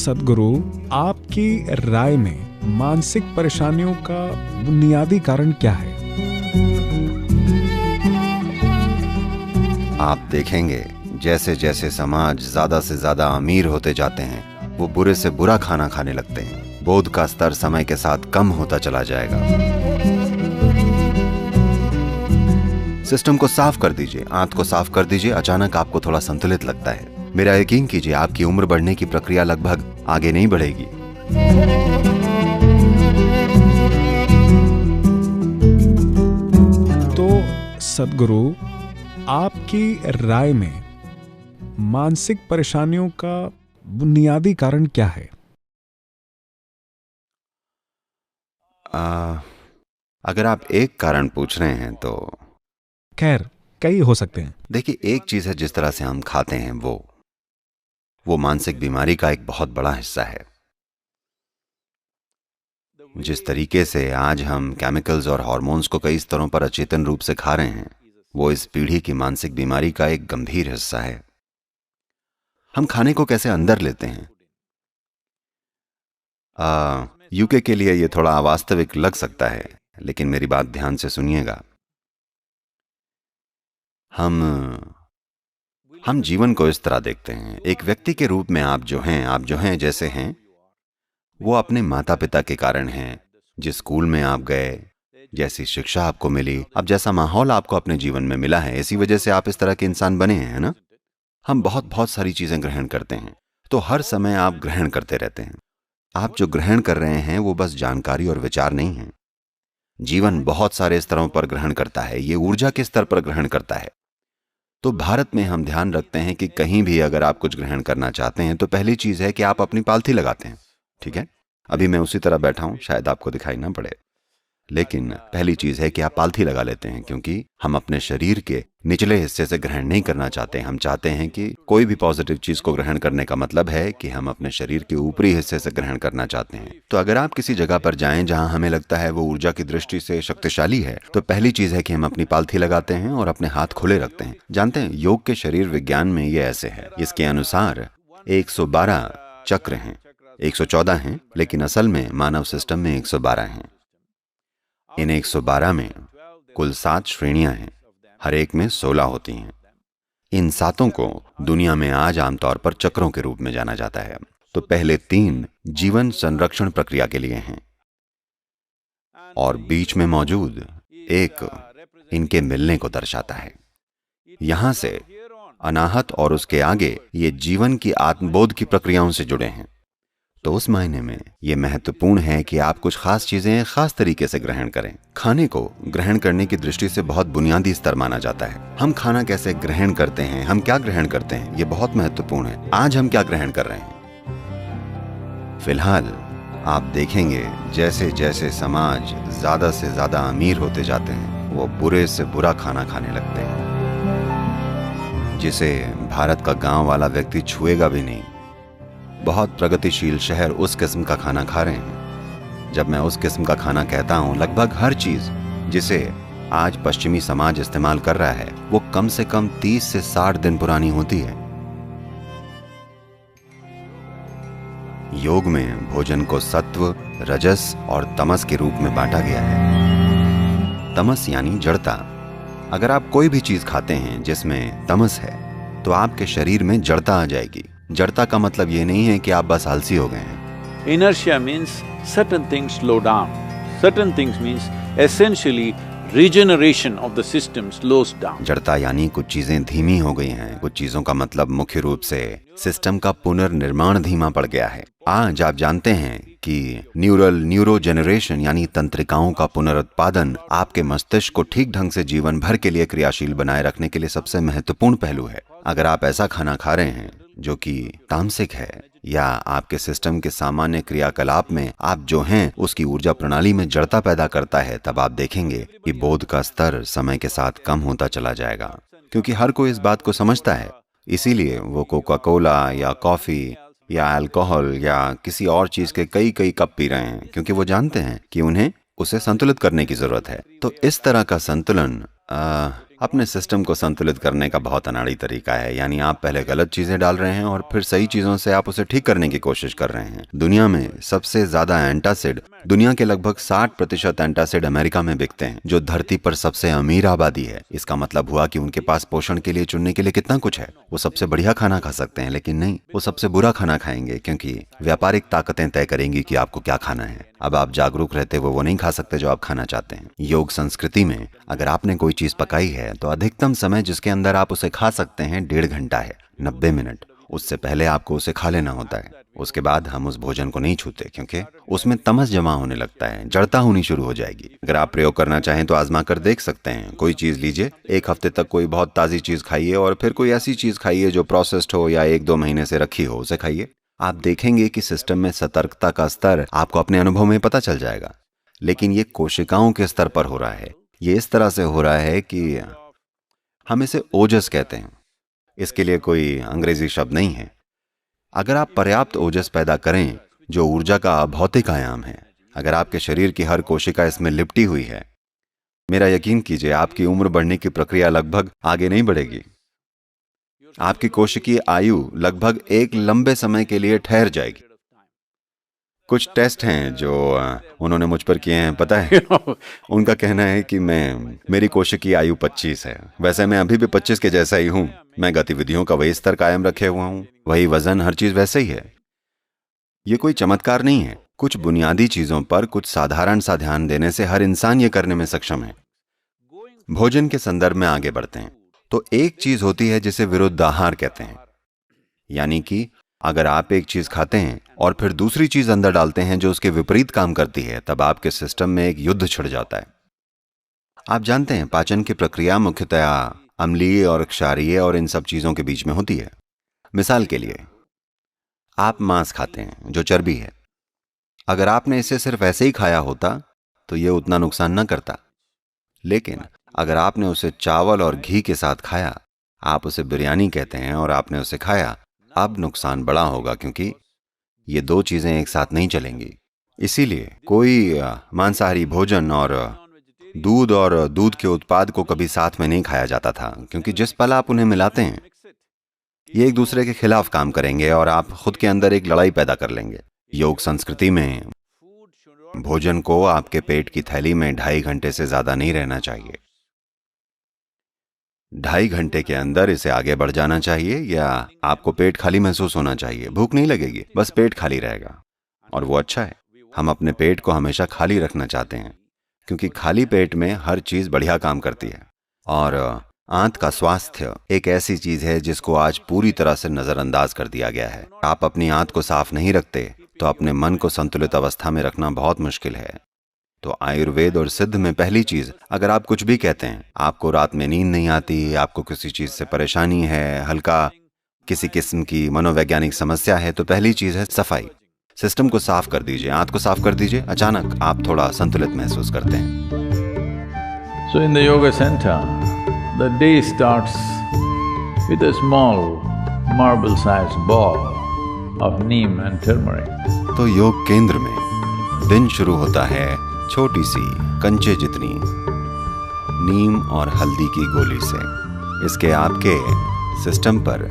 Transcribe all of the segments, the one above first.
सद्गुरु, आपकी राय में मानसिक परेशानियों का बुनियादी कारण क्या है? आप देखेंगे जैसे जैसे समाज ज्यादा से ज्यादा अमीर होते जाते हैं, वो बुरे से बुरा खाना खाने लगते हैं। बोध का स्तर समय के साथ कम होता चला जाएगा। सिस्टम को साफ कर दीजिए, आंत को साफ कर दीजिए, अचानक आपको थोड़ा संतुलित लगता है। मेरा यकीन कीजिए, आपकी उम्र बढ़ने की प्रक्रिया लगभग आगे नहीं बढ़ेगी। तो सद्गुरु, आपकी राय में मानसिक परेशानियों का बुनियादी कारण क्या है? अगर आप एक कारण पूछ रहे हैं तो खैर, कई हो सकते हैं। देखिए, एक चीज है, जिस तरह से हम खाते हैं वो मानसिक बीमारी का एक बहुत बड़ा हिस्सा है। जिस तरीके से आज हम केमिकल्स और हार्मोन्स को कई स्तरों पर अचेतन रूप से खा रहे हैं, वो इस पीढ़ी की मानसिक बीमारी का एक गंभीर हिस्सा है। हम खाने को कैसे अंदर लेते हैं। यूके के लिए ये थोड़ा अवास्तविक लग सकता है, लेकिन मेरी बात ध्यान से सुनिएगा। हम जीवन को इस तरह देखते हैं, एक व्यक्ति के रूप में आप जो हैं जैसे हैं, वो अपने माता पिता के कारण हैं। जिस स्कूल में आप गए, जैसी शिक्षा आपको मिली, अब जैसा माहौल आपको अपने जीवन में मिला है, इसी वजह से आप इस तरह के इंसान बने हैं, है ना? हम बहुत सारी चीजें ग्रहण करते हैं, तो हर समय आप ग्रहण करते रहते हैं। आप जो ग्रहण कर रहे हैं वो बस जानकारी और विचार नहीं है। जीवन बहुत सारे स्तरों पर ग्रहण करता है, ये ऊर्जा के स्तर पर ग्रहण करता है। तो भारत में हम ध्यान रखते हैं कि कहीं भी अगर आप कुछ ग्रहण करना चाहते हैं तो पहली चीज है कि आप अपनी पालथी लगाते हैं। ठीक है, अभी मैं उसी तरह बैठा हूं, शायद आपको दिखाई ना पड़े, लेकिन पहली चीज है कि आप पालथी लगा लेते हैं, क्योंकि हम अपने शरीर के निचले हिस्से से ग्रहण नहीं करना चाहते। हम चाहते हैं कि कोई भी पॉजिटिव चीज को ग्रहण करने का मतलब है कि हम अपने शरीर के ऊपरी हिस्से से ग्रहण करना चाहते हैं। तो अगर आप किसी जगह पर जाएं जहां हमें लगता है वो ऊर्जा की दृष्टि से शक्तिशाली है, तो पहली चीज है कि हम अपनी पालथी लगाते हैं और अपने हाथ खुले रखते हैं। जानते हैं, योग के शरीर विज्ञान में ये ऐसे है। इसके अनुसार 112 चक्र हैं, 114 हैं, लेकिन असल में मानव सिस्टम में 112 हैं। इन 112 में कुल 7 श्रेणियां हैं, हर एक में 16 होती हैं। इन 7 को दुनिया में आज आमतौर पर चक्रों के रूप में जाना जाता है। तो पहले 3 जीवन संरक्षण प्रक्रिया के लिए हैं, और बीच में मौजूद एक इनके मिलने को दर्शाता है। यहां से अनाहत और उसके आगे ये जीवन की आत्मबोध की प्रक्रियाओं से जुड़े हैं। तो उस मायने में यह महत्वपूर्ण है कि आप कुछ खास चीजें खास तरीके से ग्रहण करें। खाने को ग्रहण करने की दृष्टि से बहुत बुनियादी स्तर माना जाता है। हम खाना कैसे ग्रहण करते हैं, हम क्या ग्रहण करते हैं, यह बहुत महत्वपूर्ण है। आज हम क्या ग्रहण कर रहे हैं? फिलहाल आप देखेंगे जैसे जैसे समाज ज्यादा से ज्यादा अमीर होते जाते हैं, वो बुरे से बुरा खाना खाने लगते हैं, जिसे भारत का गांव वाला व्यक्ति छुएगा भी नहीं। बहुत प्रगतिशील शहर उस किस्म का खाना खा रहे हैं। जब मैं उस किस्म का खाना कहता हूं, लगभग हर चीज जिसे आज पश्चिमी समाज इस्तेमाल कर रहा है, वो कम से कम 30 से 60 दिन पुरानी होती है। योग में भोजन को सत्व, रजस और तमस के रूप में बांटा गया है। तमस यानी जड़ता। अगर आप कोई भी चीज खाते हैं जिसमें तमस है, तो आपके शरीर में जड़ता आ जाएगी। जड़ता का मतलब ये नहीं है कि आप बस आलसी हो गए हैं। Inertia means certain things slow down. Certain things means essentially regeneration of the system slows down. जड़ता यानी कुछ चीजें धीमी हो गई हैं। कुछ चीजों का मतलब मुख्य रूप से सिस्टम का पुनर्निर्माण धीमा पड़ गया है। आज आप जानते हैं कि न्यूरोजेनरेशन यानी तंत्रिकाओं का पुनरुत्पादन आपके मस्तिष्क को ठीक ढंग से जीवन भर के लिए क्रियाशील बनाए रखने के लिए सबसे महत्वपूर्ण पहलू है। अगर आप ऐसा खाना खा रहे हैं जो कि तामसिक है, या आपके सिस्टम के सामान्य क्रियाकलाप में आप जो हैं उसकी ऊर्जा प्रणाली में जड़ता पैदा करता है, तब आप देखेंगे कि बोध का स्तर समय के साथ कम होता चला जाएगा। क्योंकि हर कोई इस बात को समझता है, इसीलिए वो कोका कोला या कॉफी या अल्कोहल या किसी और चीज के कई कई कप पी रहे हैं, क्योंकि वो जानते हैं कि उन्हें उसे संतुलित करने की जरूरत है। तो इस तरह का संतुलन अपने सिस्टम को संतुलित करने का बहुत अनाड़ी तरीका है। यानी आप पहले गलत चीजें डाल रहे हैं और फिर सही चीजों से आप उसे ठीक करने की कोशिश कर रहे हैं। दुनिया में सबसे ज्यादा एंटासिड, दुनिया के लगभग 60% एंटासिड अमेरिका में बिकते हैं, जो धरती पर सबसे अमीर आबादी है। इसका मतलब हुआ कि उनके पास पोषण के लिए चुनने के लिए कितना कुछ है। वो सबसे बढ़िया खाना खा सकते हैं, लेकिन नहीं, वो सबसे बुरा खाना खाएंगे, क्योंकि व्यापारिक ताकतें तय करेंगी कि आपको क्या खाना है। अब आप जागरूक रहते हुए वो नहीं खा सकते जो आप खाना चाहते हैं। योग संस्कृति में अगर आपने कोई चीज पकाई है तो अधिकतम समय जिसके अंदर आप उसे खा सकते हैं 1.5 घंटा है, 90 मिनट। उससे पहले आपको उसे खा लेना होता है। उसके बाद हम उस भोजन को नहीं छूते, क्योंकि उसमें तमस जमा होने लगता है, जड़ता होनी शुरू हो जाएगी। अगर आप प्रयोग करना चाहें तो आजमा कर देख सकते हैं। कोई चीज लीजिए, 1 हफ्ते तक कोई बहुत ताजी चीज खाइए और फिर कोई ऐसी चीज खाइए जो प्रोसेस्ड हो या 1-2 महीने से रखी हो, उसे खाइए। आप देखेंगे कि सिस्टम में सतर्कता का स्तर आपको अपने अनुभव में पता चल जाएगा। लेकिन ये कोशिकाओं के स्तर पर हो रहा है। ये इस तरह से हो रहा है कि हम इसे ओजस कहते हैं। इसके लिए कोई अंग्रेजी शब्द नहीं है। अगर आप पर्याप्त ओजस पैदा करें, जो ऊर्जा का अभौतिक आयाम है, अगर आपके शरीर की हर कोशिका इसमें लिपटी हुई है, मेरा यकीन कीजिए आपकी उम्र बढ़ने की प्रक्रिया लगभग आगे नहीं बढ़ेगी। आपकी कोशिकीय आयु लगभग एक लंबे समय के लिए ठहर जाएगी। कुछ टेस्ट हैं जो उन्होंने मुझ पर किए हैं, पता है? उनका कहना है कि मेरी कोशिकीय आयु 25 है। वैसे मैं अभी भी 25 के जैसा ही हूं। मैं गतिविधियों का वही स्तर कायम रखे हुआ हूं, वही वजन, हर चीज वैसे ही है। ये कोई चमत्कार नहीं है। कुछ बुनियादी चीजों पर कुछ साधारण सा ध्यान देने से हर इंसान ये करने में सक्षम है। भोजन के संदर्भ में आगे बढ़ते हैं तो एक चीज होती है जिसे विरुद्ध आहार कहते हैं। यानी कि अगर आप एक चीज खाते हैं और फिर दूसरी चीज अंदर डालते हैं जो उसके विपरीत काम करती है, तब आपके सिस्टम में एक युद्ध छिड़ जाता है। आप जानते हैं पाचन की प्रक्रिया मुख्यतया अम्लीय और क्षारीय और इन सब चीजों के बीच में होती है। मिसाल के लिए, आप मांस खाते हैं जो चर्बी है। अगर आपने इसे सिर्फ ऐसे ही खाया होता तो यह उतना नुकसान न करता, लेकिन अगर आपने उसे चावल और घी के साथ खाया, आप उसे बिरयानी कहते हैं, और आपने उसे खाया, अब नुकसान बड़ा होगा, क्योंकि ये 2 चीजें एक साथ नहीं चलेंगी। इसीलिए कोई मांसाहारी भोजन और दूध के उत्पाद को कभी साथ में नहीं खाया जाता था, क्योंकि जिस पल आप उन्हें मिलाते हैं ये एक दूसरे के खिलाफ काम करेंगे और आप खुद के अंदर एक लड़ाई पैदा कर लेंगे। योग संस्कृति में भोजन को आपके पेट की थैली में 2.5 घंटे से ज्यादा नहीं रहना चाहिए। 2.5 घंटे के अंदर इसे आगे बढ़ जाना चाहिए, या आपको पेट खाली महसूस होना चाहिए। भूख नहीं लगेगी, बस पेट खाली रहेगा, और वो अच्छा है। हम अपने पेट को हमेशा खाली रखना चाहते हैं, क्योंकि खाली पेट में हर चीज बढ़िया काम करती है। और आंत का स्वास्थ्य एक ऐसी चीज है जिसको आज पूरी तरह से नजरअंदाज कर दिया गया है। आप अपनी आंत को साफ नहीं रखते तो अपने मन को संतुलित अवस्था में रखना बहुत मुश्किल है। तो आयुर्वेद और सिद्ध में पहली चीज, अगर आप कुछ भी कहते हैं, आपको रात में नींद नहीं आती, आपको किसी चीज से परेशानी है, हल्का किसी किस्म की मनोवैज्ञानिक समस्या है, तो पहली चीज है सफाई। सिस्टम को साफ कर दीजिए, आंत को साफ कर दीजिए। अचानक आप थोड़ा संतुलित महसूस करते हैं। So in the yoga center, the day starts with a small marble-sized ball of neem and turmeric. तो योग केंद्र में दिन शुरू होता है छोटी सी कंचे जितनी नीम और हल्दी की गोली से। इसके आपके सिस्टम पर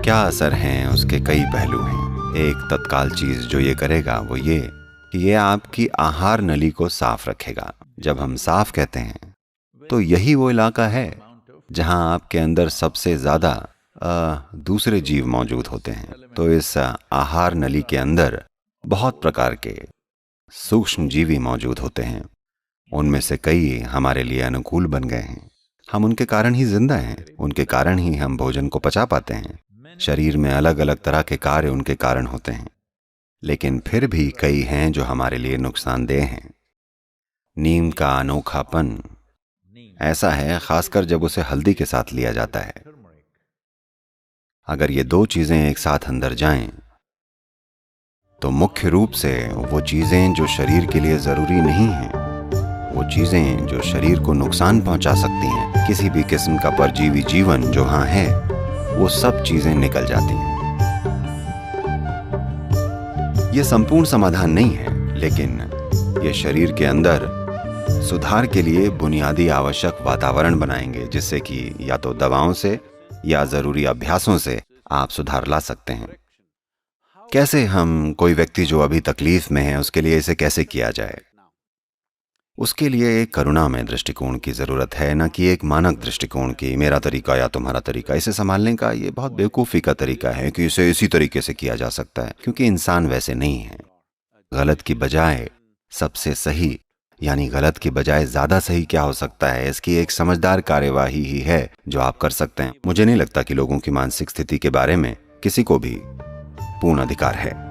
क्या असर हैं, उसके कई पहलू हैं। एक तत्काल चीज जो ये करेगा वो ये कि ये आपकी आहार नली को साफ रखेगा। जब हम साफ कहते हैं तो यही वो इलाका है जहां आपके अंदर सबसे ज्यादा दूसरे जीव मौजूद होते हैं। तो इस आहार नली के अंदर बहुत प्रकार के सूक्ष्म जीवी मौजूद होते हैं। उनमें से कई हमारे लिए अनुकूल बन गए हैं। हम उनके कारण ही जिंदा हैं, उनके कारण ही हम भोजन को पचा पाते हैं। शरीर में अलग अलग तरह के कार्य उनके कारण होते हैं, लेकिन फिर भी कई हैं जो हमारे लिए नुकसानदेह हैं। नीम का अनोखापन ऐसा है, खासकर जब उसे हल्दी के साथ लिया जाता है। अगर ये 2 चीजें एक साथ अंदर जाएं, तो मुख्य रूप से वो चीजें जो शरीर के लिए जरूरी नहीं हैं, वो चीजें जो शरीर को नुकसान पहुंचा सकती हैं, किसी भी किस्म का परजीवी जीवन जो वहां है, वो सब चीजें निकल जाती हैं। ये संपूर्ण समाधान नहीं है, लेकिन ये शरीर के अंदर सुधार के लिए बुनियादी आवश्यक वातावरण बनाएंगे, जिससे कि या तो दवाओं से या जरूरी अभ्यासों से आप सुधार ला सकते हैं। कैसे हम कोई व्यक्ति जो अभी तकलीफ में है उसके लिए इसे कैसे किया जाए? उसके लिए एक करुणामय दृष्टिकोण की जरूरत है, न कि एक मानक दृष्टिकोण की, मेरा तरीका या तुम्हारा तरीका। इसे संभालने का ये बहुत बेवकूफ़ी का तरीका है कि इसे इसी तरीके से किया जा सकता है, क्योंकि इंसान वैसे नहीं है। गलत की बजाय सबसे सही, यानी गलत की बजाय ज्यादा सही क्या हो सकता है, इसकी एक समझदार कार्यवाही ही है जो आप कर सकते हैं। मुझे नहीं लगता कि लोगों की मानसिक स्थिति के बारे में किसी को भी पूर्ण अधिकार है।